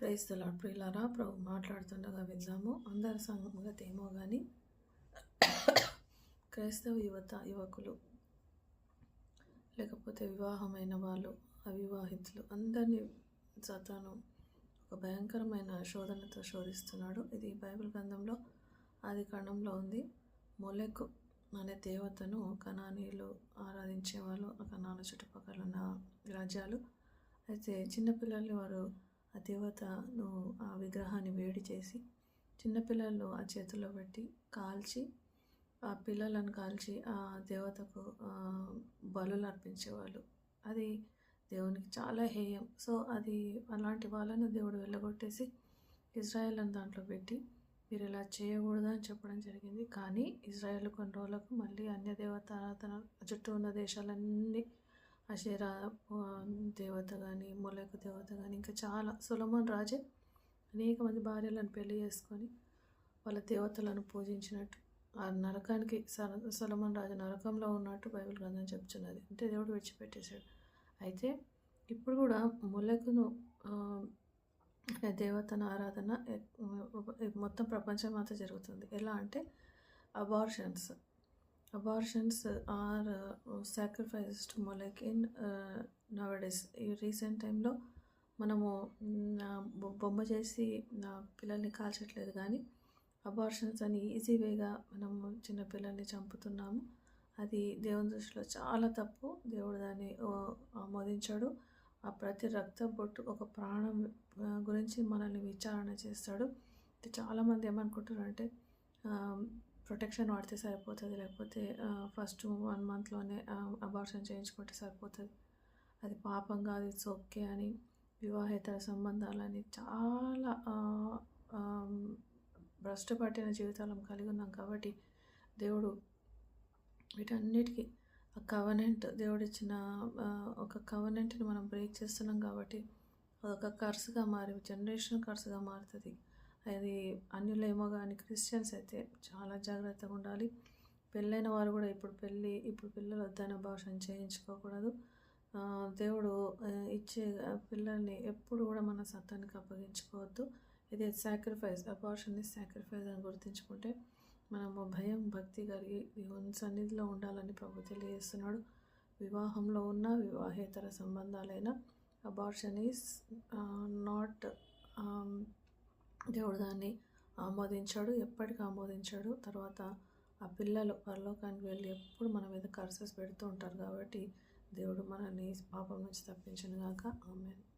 Praise the lord. ప్రియులారా, ప్రభు మాట్లాడుతుండగా విందాము. అందరి సంగతి ఏమో కానీ క్రైస్తవ యువకులు లేకపోతే వివాహమైన వాళ్ళు, అవివాహితులు అందరినీ సాతాను ఒక భయంకరమైన శోధనతో శోధిస్తున్నాడు. ఇది బైబిల్ గ్రంథంలో ఆది కాండంలో ఉంది. మొలెకు అనే దేవతను కనానీయులు ఆరాధించేవాళ్ళు, కనాను చుట్టుపక్కల ఉన్న రాజ్యాలు. అయితే చిన్నపిల్లల్ని వారు ఆ దేవతను, ఆ విగ్రహాన్ని వేడి చేసి చిన్నపిల్లలు ఆ చేతుల్లో పెట్టి కాల్చి, ఆ పిల్లలను కాల్చి ఆ దేవతకు బలులు అర్పించేవాళ్ళు. అది దేవునికి చాలా హేయం. సో అది అలాంటి వాళ్ళను దేవుడు వెళ్ళగొట్టేసి ఇజ్రాయెల్ని దాంట్లో పెట్టి మీరు ఇలా చేయకూడదని చెప్పడం జరిగింది. కానీ ఇజ్రాయెల్ కొన్ని రోజులకు మళ్ళీ అన్య దేవత ఆరాధన, చుట్టూ ఉన్న దేశాలన్నీ అషేరా దేవత కానీ, మొలెకు దేవత కానీ, ఇంకా చాలా సొలొమోన్ రాజే అనేక మంది భార్యలను పెళ్లి చేసుకొని వాళ్ళ దేవతలను పూజించినట్టు, ఆ నరకానికి సొలొమోన్ రాజు నరకంలో ఉన్నట్టు బైబిల్ గ్రంథం చెప్తున్నది. అంటే దేవుడు విడిచిపెట్టేశాడు. అయితే ఇప్పుడు కూడా మొలెకును దేవతను ఆరాధన మొత్తం ప్రపంచం అంతా జరుగుతుంది. ఎలా అంటే abortions are sacrifices to Molech in nowadays. ఈ రీసెంట్ టైంలో మనము బొమ్మ చేసి పిల్లల్ని కాల్చట్లేదు, కానీ అబార్షన్స్ అని ఈజీ వేగా మనము చిన్నపిల్లల్ని చంపుతున్నాము. అది దేవుని దృష్టిలో చాలా తప్పు. దేవుడు దాన్ని ఆమోదించాడు. ఆ ప్రతి రక్త బొట్టు ఒక ప్రాణం గురించి మనల్ని విచారణ చేస్తాడు. చాలామంది ఏమనుకుంటారు అంటే ప్రొటెక్షన్ వాడితే సరిపోతుంది, లేకపోతే ఫస్ట్ 1 monthలోనే అబార్షన్ చేయించుకుంటే సరిపోతుంది, అది పాపం కాదు, ఇట్స్ ఓకే అని, వివాహేతర సంబంధాలని చాలా భ్రష్టు పట్టిన జీవితాలను కలిగి ఉన్నాం. కాబట్టి దేవుడు వీటన్నిటికీ ఆ కవనెంట్, దేవుడిచ్చిన ఒక కవనెంట్ని మనం బ్రేక్ చేస్తున్నాం. కాబట్టి అదొక కర్సుగా మారి జనరేషన్ కర్సుగా మారుతుంది. అది అన్యులేమో కానీ క్రిస్టియన్స్ అయితే చాలా జాగ్రత్తగా ఉండాలి. పెళ్ళైన వారు కూడా ఇప్పుడు పిల్లలు వద్దన అబార్షన్ చేయించుకోకూడదు. దేవుడు ఇచ్చే పిల్లల్ని ఎప్పుడు కూడా మన సత్తానికి అప్పగించుకోవద్దు. ఇది సాక్రిఫైస్, అబార్షన్ ఇస్ సాక్రిఫైస్ అని గుర్తించుకుంటే మనము భయం భక్తి కలిగి దేవుని సన్నిధిలో ఉండాలని ప్రభు తెలియజేస్తున్నాడు. వివాహంలో ఉన్న వివాహేతర సంబంధాలైన అబార్షన్ ఈజ్ నాట్, దేవుడు దాన్ని ఆమోదించాడు, ఎప్పటికీ ఆమోదించాడు. తర్వాత ఆ పిల్లలు పరలోకానికి వెళ్ళి ఎప్పుడు మన మీద కర్సెస్ పెడుతూ ఉంటారు. కాబట్టి దేవుడు మనల్ని పాపం నుంచి తప్పించును గాక. ఆమేన్.